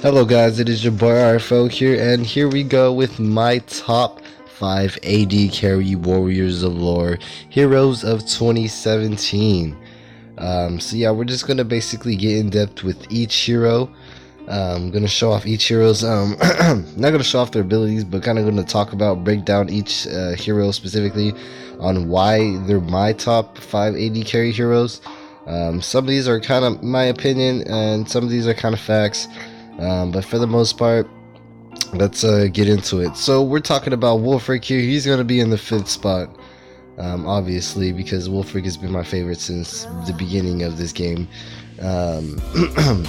Hello guys, it is your boy RFO here, and here we go with my top 5 AD carry warriors of lore heroes of 2017. So yeah, we're just gonna basically get in depth with each hero. I'm gonna show off each hero's not gonna show off their abilities, but kind of gonna talk about, break down each hero specifically on why they're my top 5 AD carry heroes. Some of these are kind of my opinion, and some of these are kind of facts. But for the most part, let's get into it. So we're talking about Wulfric here. He's going to be in the 5th spot, obviously, because Wulfric has been my favorite since the beginning of this game. The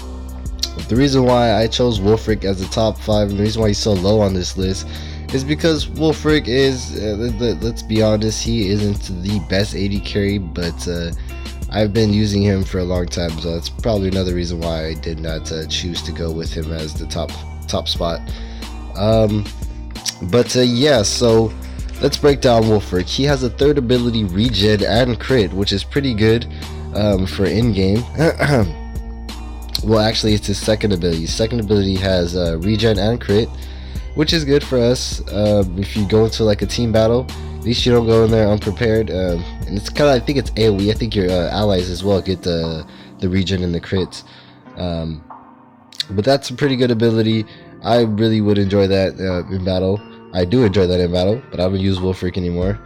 reason why I chose Wulfric as the top 5, and the reason why he's so low on this list, is because Wulfric is, let's be honest, he isn't the best AD carry, but I've been using him for a long time, so that's probably another reason why I did not choose to go with him as the top spot. Yeah, so let's break down Wulfric. He has a 3rd ability, regen and crit, which is pretty good for in-game. Well, actually, it's his 2nd ability. His 2nd ability has regen and crit, which is good for us if you go into like a team battle. At least you don't go in there unprepared, and it's kind of, I think it's AoE. I think your allies as well get the regen and the crits, but that's a pretty good ability. I really would enjoy that in battle. I do enjoy that in battle, but I don't use Wulfric anymore.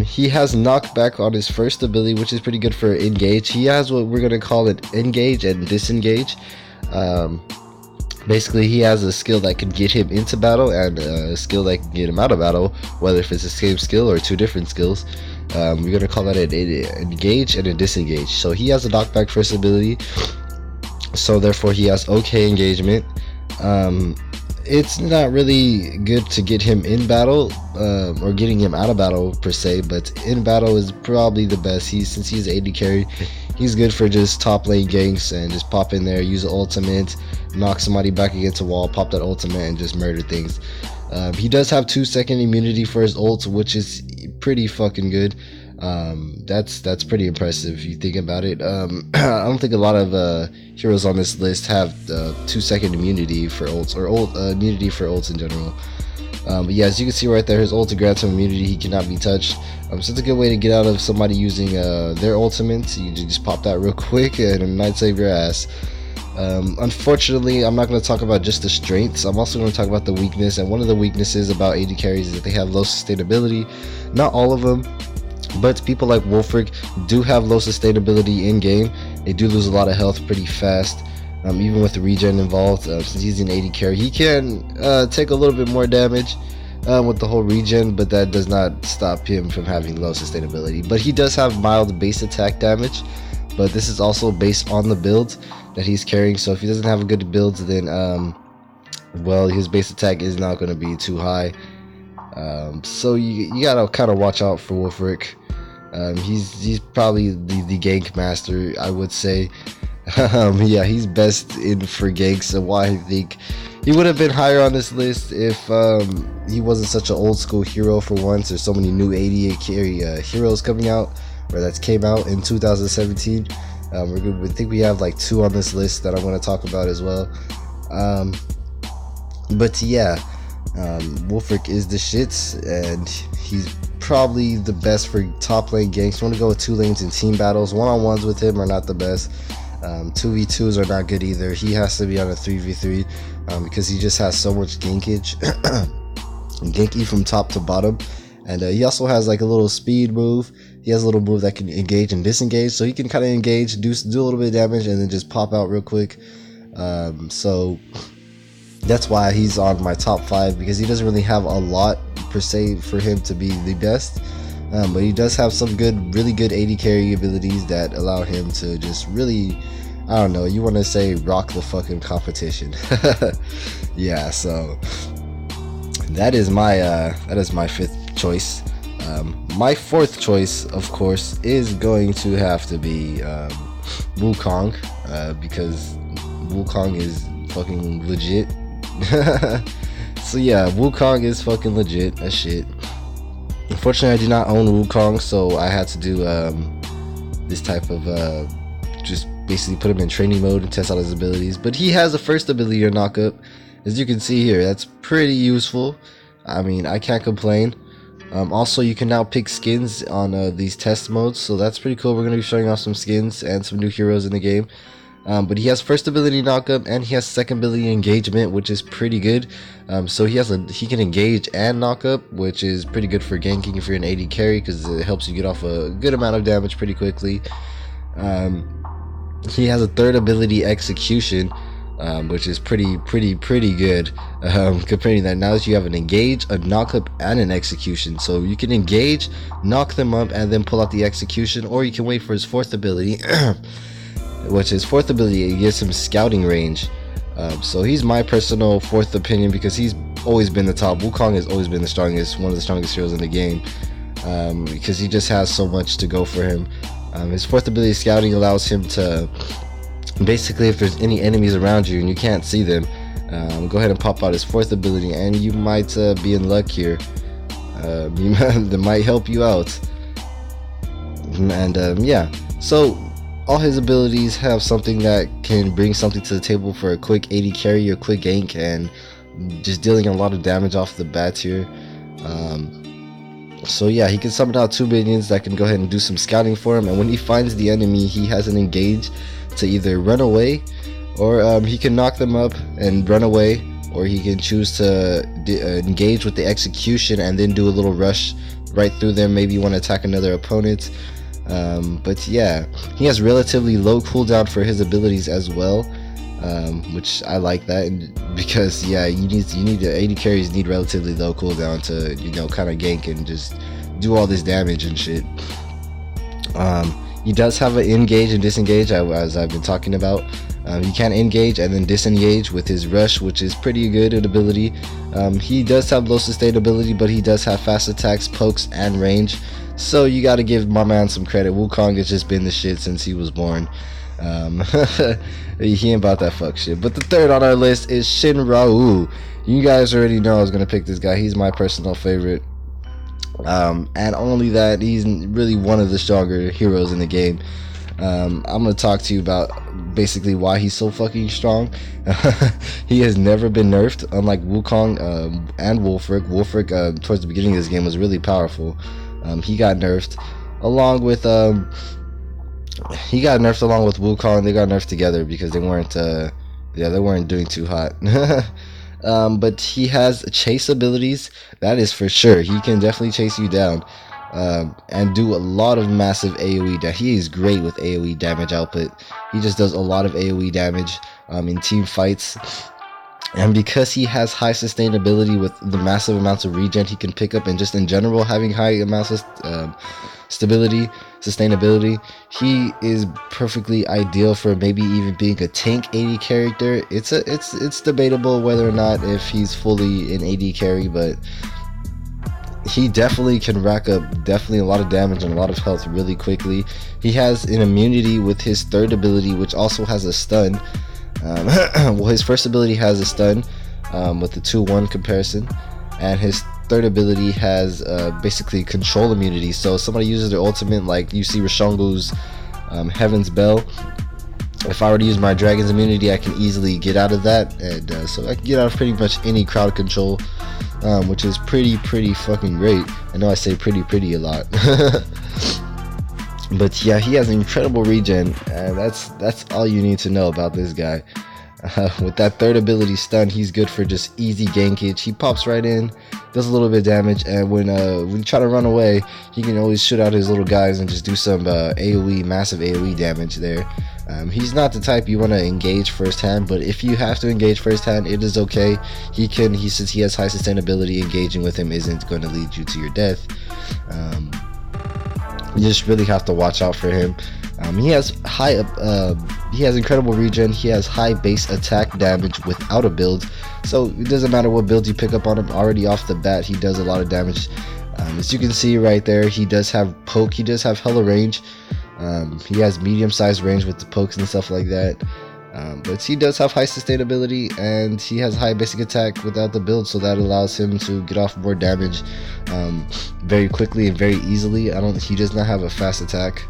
He has knockback on his 1st ability, which is pretty good for engage. He has what we're gonna call it engage and disengage. Basically, he has a skill that can get him into battle and a skill that can get him out of battle, whether if it's the same skill or 2 different skills. We're going to call that an engage and a disengage. So he has a knockback 1st ability, so therefore he has okay engagement. It's not really good to get him in battle or getting him out of battle per se, but in battle is probably the best. Since he's AD carry, he's good for just top lane ganks and just pop in there, use an ultimate, knock somebody back against a wall, pop that ultimate, and just murder things. He does have 2-second immunity for his ult, which is pretty fucking good. That's pretty impressive if you think about it. I don't think a lot of heroes on this list have 2-second immunity for ults, or immunity for ults in general. But yeah, as you can see right there, his ult grants him immunity. He cannot be touched. So it's a good way to get out of somebody using their ultimate. You just pop that real quick and it might save your ass. Unfortunately, I'm not going to talk about just the strengths. I'm also going to talk about the weakness. And one of the weaknesses about AD carries is that they have low sustainability. Not all of them, but people like Wulfric do have low sustainability in game. They do lose a lot of health pretty fast, even with the regen involved. Since he's an AD carry, he can take a little bit more damage with the whole regen, but that does not stop him from having low sustainability. But he does have mild base attack damage, but this is also based on the build that he's carrying. So if he doesn't have a good build, then well, his base attack is not going to be too high. So you gotta kind of watch out for Wulfric. He's probably the gank master, I would say. Yeah, he's best for ganks, so why I think he would have been higher on this list if he wasn't such an old school hero. For once, there's so many new AD carry heroes coming out, or that came out in 2017. We think we have like 2 on this list that I'm going to talk about as well. But yeah, Wulfric is the shits, and he's probably the best for top lane ganks. You want to go with 2 lanes in team battles. 1-on-1s with him are not the best. 2v2s are not good either. He has to be on a 3v3 because he just has so much gankage, ganky from top to bottom. And he also has like a little speed move. He has a little move that can engage and disengage, so he can kind of engage, do a little bit of damage, and then just pop out real quick. So that's why he's on my top 5, because he doesn't really have a lot per se for him to be the best, but he does have some really good AD carry abilities that allow him to just really, I don't know, you want to say rock the fucking competition. Yeah, so that is my 5th choice. My 4th choice, of course, is going to have to be Wukong, because Wukong is fucking legit. So yeah, Wukong is fucking legit as shit. Unfortunately, I do not own Wukong, so I had to do this type of just basically put him in training mode and test out his abilities. But he has the first ability to knock up, as you can see here. That's pretty useful. I mean, I can't complain. Also, you can now pick skins on these test modes, so that's pretty cool. We're going to be showing off some skins and some new heroes in the game. But he has first ability knockup and he has second ability engagement, which is pretty good. So he can engage and knock up, which is pretty good for ganking if you're an AD carry, because it helps you get off a good amount of damage pretty quickly. He has a third ability execution, which is pretty good. Comparing that, now that you have an engage, a knock up, and an execution, so you can engage, knock them up, and then pull out the execution, or you can wait for his fourth ability. Which his fourth ability, it gives him scouting range. So he's my personal fourth opinion because he's always been the top. Wukong has always been the strongest, one of the strongest heroes in the game, because he just has so much to go for him. His fourth ability, scouting, allows him to basically, if there's any enemies around you and you can't see them, go ahead and pop out his fourth ability, and you might be in luck here. That might help you out. And yeah, so all his abilities have something that can bring something to the table for a quick AD carry or quick gank, and just dealing a lot of damage off the bat here. So yeah, he can summon out 2 minions that can go ahead and do some scouting for him, and when he finds the enemy, he has an engage to either run away, or he can knock them up and run away, or he can choose to engage with the execution and then do a little rush right through them. Maybe you want to attack another opponent. But yeah, he has relatively low cooldown for his abilities as well, which I like that, and because yeah, you need AD carries need relatively low cooldown to, you know, kind of gank and just do all this damage and shit. He does have an engage and disengage, as I've been talking about. He can engage and then disengage with his rush, which is pretty good at ability. He does have low sustainability, but he does have fast attacks, pokes, and range. So you gotta give my man some credit. Wukong has just been the shit since he was born. He ain't about that fuck shit. But the third on our list is Shin Rao. You guys already know I was gonna pick this guy. He's my personal favorite. And only that, he's really one of the stronger heroes in the game. I'm gonna talk to you about basically why he's so fucking strong. He has never been nerfed, unlike Wukong and Wulfric. Wulfric towards the beginning of this game was really powerful. He got nerfed along with Wukong. They got nerfed together because they weren't doing too hot. But he has chase abilities, that is for sure. He can definitely chase you down, and do a lot of massive AoE. He is great with AoE damage output. He just does a lot of AoE damage in team fights. And because he has high sustainability with the massive amounts of regen he can pick up, and just in general having high amounts of sustainability, he is perfectly ideal for maybe even being a tank AD character. It's debatable whether or not if he's fully an AD carry, but he definitely can rack up a lot of damage and a lot of health really quickly. He has an immunity with his third ability, which also has a stun. Well, his first ability has a stun with the 2-1 comparison, and his third ability has basically control immunity. So if somebody uses their ultimate, like you see Rishongo's Heaven's Bell, if I were to use my Dragon's immunity, I can easily get out of that, and so I can get out of pretty much any crowd control, which is pretty fucking great. I know I say pretty a lot. But yeah, he has incredible regen, and that's all you need to know about this guy. With that third ability stun, he's good for just easy gankage. He pops right in, does a little bit of damage, and when you try to run away, he can always shoot out his little guys and just do some massive AoE damage there. He's not the type you want to engage firsthand, but if you have to engage firsthand, it is okay. Since he has high sustainability, engaging with him isn't going to lead you to your death. You just really have to watch out for him. He has incredible regen. He has high base attack damage without a build, so it doesn't matter what build you pick up on him. Already off the bat, he does a lot of damage. As you can see right there, he does have poke. He does have hella range. He has medium-sized range with the pokes and stuff like that. But he does have high sustainability, and he has high basic attack without the build, so that allows him to get off more damage very quickly and very easily. He does not have a fast attack,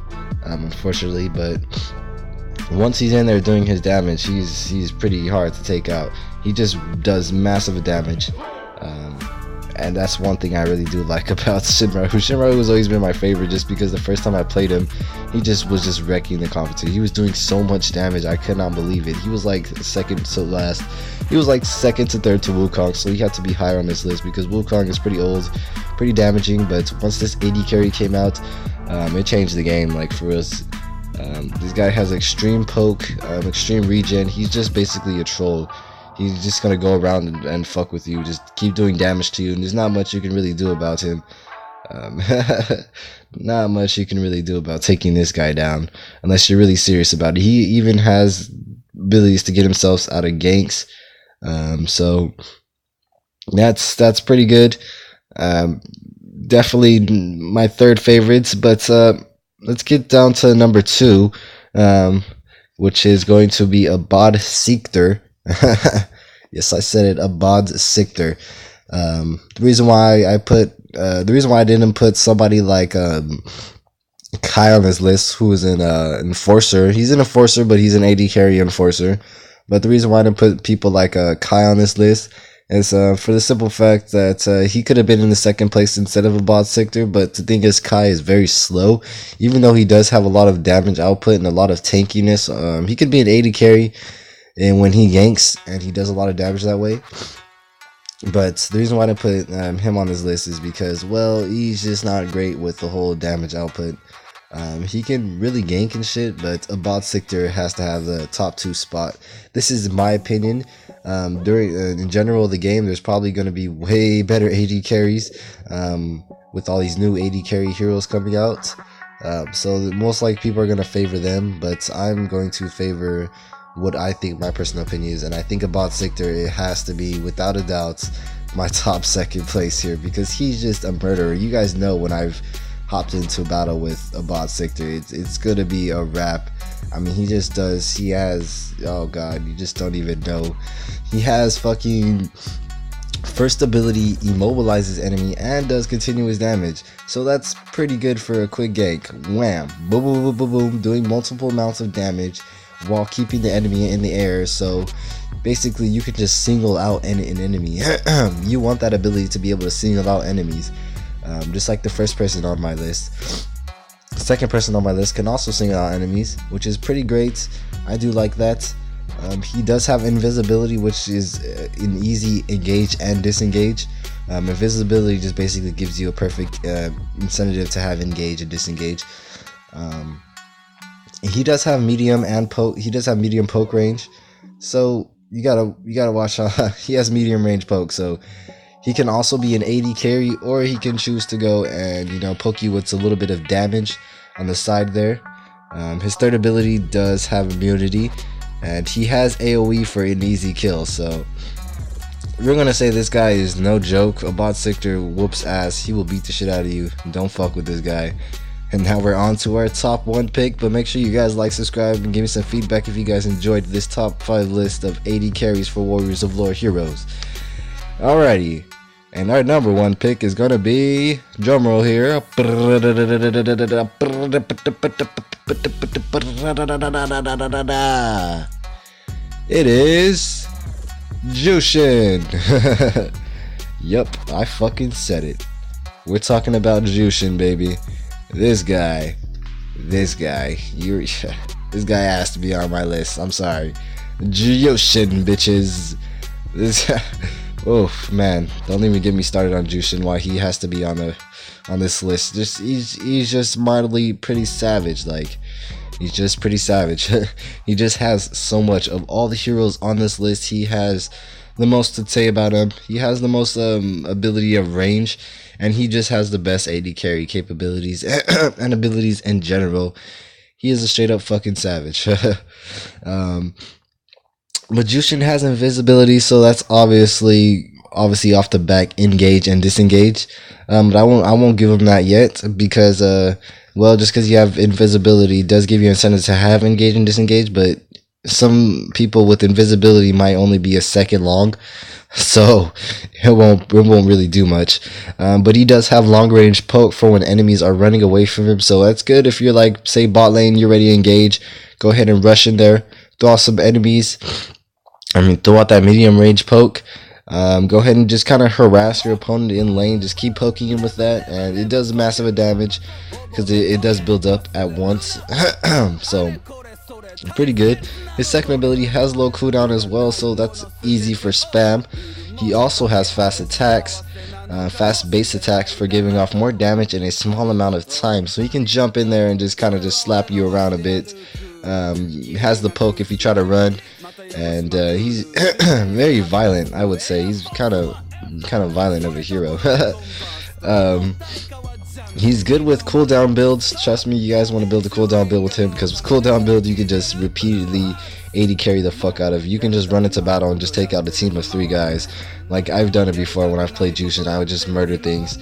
unfortunately, but once he's in there doing his damage, he's pretty hard to take out. He just does massive damage. And that's one thing I really do like about Shinraru. Shinraru has always been my favorite just because the first time I played him, he just was just wrecking the competition. He was doing so much damage, I could not believe it. He was like second to last. He was like second to third to Wukong, so he had to be higher on this list because Wukong is pretty old, pretty damaging. But once this AD carry came out, it changed the game, like for us. This guy has extreme poke, extreme regen. He's just basically a troll. He's just gonna go around and fuck with you, just keep doing damage to you, and there's not much you can really do about him. Not much you can really do about taking this guy down, unless you're really serious about it. He even has abilities to get himself out of ganks, so that's pretty good. Definitely my third favorites, but let's get down to number 2, which is going to be Abad Sikter. Yes, I said it, Abad Sikter. The reason why I didn't put somebody like Kai on this list, who is an enforcer. He's an enforcer, but he's an AD carry enforcer. But the reason why I didn't put people like Kai on this list is for the simple fact that he could have been in the second place instead of Abad Sikter. But the thing is, Kai is very slow. Even though he does have a lot of damage output and a lot of tankiness, he could be an AD carry, and when he ganks, and he does a lot of damage that way. But the reason why I didn't put him on this list is because, well, he's just not great with the whole damage output. He can really gank and shit, but Abad Sikter has to have the top 2 spot. This is my opinion. In general the game, there's probably going to be way better AD carries with all these new AD carry heroes coming out. So most likely people are going to favor them, but I'm going to favor what I think my personal opinion is, and I think Abad Sikter, it has to be without a doubt my top second place here, because he's just a murderer. You guys know when I've hopped into a battle with Abad Sikter, it's gonna be a wrap. I mean, he has, oh god, you just don't even know. He has fucking first ability, immobilizes enemy and does continuous damage, so that's pretty good for a quick gank. Wham, boom boom boom boom boom, doing multiple amounts of damage while keeping the enemy in the air. So basically you can just single out an enemy. You want that ability to be able to single out enemies, just like the first person on my list. The second person on my list can also single out enemies, which is pretty great. I do like that. He does have invisibility, which is an easy engage and disengage. Invisibility just basically gives you a perfect incentive to have engage and disengage. He does have medium and poke. He does have medium poke range, so you gotta watch out. He has medium range poke, so he can also be an AD carry, or he can choose to go and poke you with a little bit of damage on the side there. His third ability does have immunity, and he has AoE for an easy kill. So we're gonna say this guy is no joke. Abad Sikter whoops ass. He will beat the shit out of you. Don't fuck with this guy. And now we're on to our top 1 pick, but make sure you guys like, subscribe, and give me some feedback if you guys enjoyed this top 5 list of 80 carries for Warriors of Lore Heroes. Alrighty, and our number 1 pick is gonna be, drumroll here, it is Jushin. Yup, I fucking said it. We're talking about Jushin, baby. This guy, this guy has to be on my list. I'm sorry, Jushin, bitches. This, oh man, don't even get me started on Jushin. Why he has to be on this list? Just he's just mildly pretty savage. Like, he's just pretty savage. He just has so much of all the heroes on this list. He has the most to say about him. He has the most ability of range, and he just has the best AD carry capabilities and abilities in general. He is a straight up fucking savage. But Jushin has invisibility, so that's obviously off the back engage and disengage. But I won't give him that yet, because well, just because you have invisibility does give you incentive to have engage and disengage, but some people with invisibility might only be a second long, so it won't really do much. But he does have long range poke for when enemies are running away from him, so that's good. If you're like, say, bot lane, you're ready to engage, go ahead and rush in there, throw out some enemies. Throw out that medium range poke. Go ahead and just kind of harass your opponent in lane. Just keep poking him with that, and it does massive damage because it does build up at once. So pretty good. His second ability has low cooldown as well, so that's easy for spam. He also has fast attacks, fast base attacks for giving off more damage in a small amount of time. So he can jump in there and just kind of just slap you around a bit. He has the poke if you try to run, and he's very violent. I would say he's kind of violent of a hero. He's good with cooldown builds. Trust me, you guys want to build a cooldown build with him, because with cooldown build you can just repeatedly AD carry the fuck out of. You can just run into battle and just take out a team of 3 guys. Like I've done it before when I've played Jushin. I would just murder things.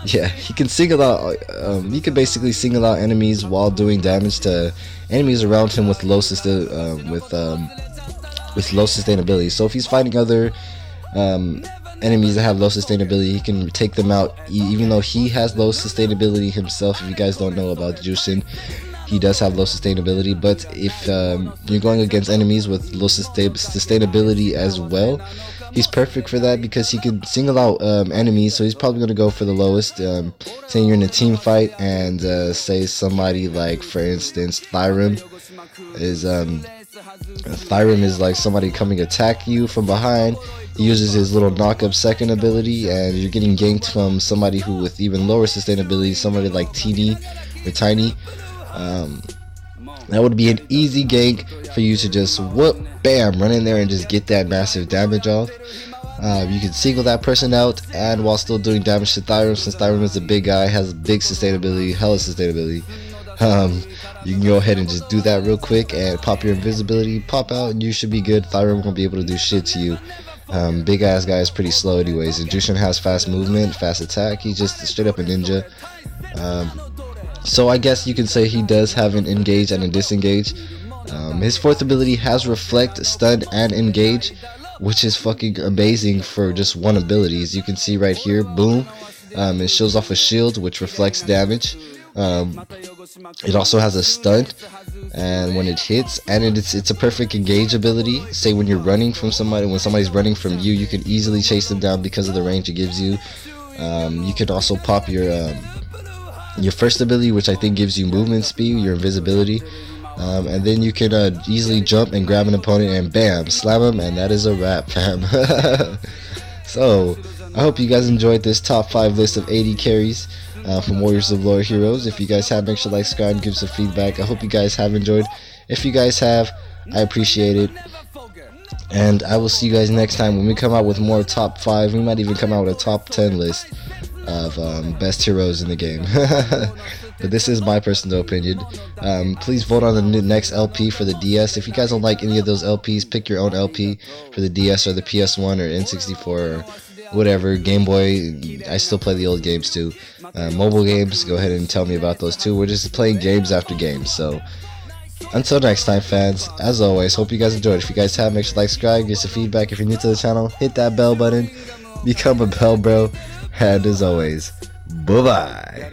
Yeah, he can single out. He can basically single out enemies while doing damage to enemies around him with low sustainability. So if he's fighting other enemies that have low sustainability, he can take them out even though he has low sustainability himself. If you guys don't know about Jushin, he does have low sustainability, but if you're going against enemies with low sustainability as well, he's perfect for that because he can single out enemies. So he's probably going to go for the lowest. Saying you're in a team fight and say somebody like, for instance, Thyrum is like somebody coming attack you from behind. He uses his little knock-up second ability, and you're getting ganked from somebody who with even lower sustainability, somebody like TD or Tiny. That would be an easy gank for you to just whoop, bam, run in there and just get that massive damage off. You can single that person out, and while still doing damage to Thyrum, since Thyrum is a big guy, has big sustainability, hella sustainability. You can go ahead and just do that real quick and pop your invisibility, pop out, and you should be good. Thyrum won't be able to do shit to you. Big ass guy is pretty slow anyways, and Jushin has fast movement, fast attack. He's just straight up a ninja. So I guess you can say he does have an engage and a disengage. His fourth ability has reflect, stun, and engage, which is fucking amazing for just one ability. As you can see right here, boom, it shows off a shield which reflects damage. It also has a stun, and when it hits, and it's a perfect engage ability. Say when you're running from somebody, when somebody's running from you, you can easily chase them down because of the range it gives you. You can also pop your first ability, which I think gives you movement speed, your invisibility, and then you can easily jump and grab an opponent and bam, slam him, and that is a wrap, fam. So I hope you guys enjoyed this top 5 list of AD carries from Warriors of W.O.L Heroes. If you guys have, make sure to like, subscribe, and give some feedback. I hope you guys have enjoyed. If you guys have, I appreciate it. And I will see you guys next time when we come out with more top 5. We might even come out with a top 10 list of best heroes in the game. But this is my personal opinion. Please vote on the next LP for the DS. If you guys don't like any of those LPs, pick your own LP for the DS or the PS1 or N64 or whatever. Game Boy, I still play the old games too. Mobile games, go ahead and tell me about those too. We're just playing games after games. So until next time, fans, as always, hope you guys enjoyed. If you guys have, make sure to like, subscribe, give some feedback. If you're new to the channel, hit that bell button, become a bell bro, and as always, bye bye.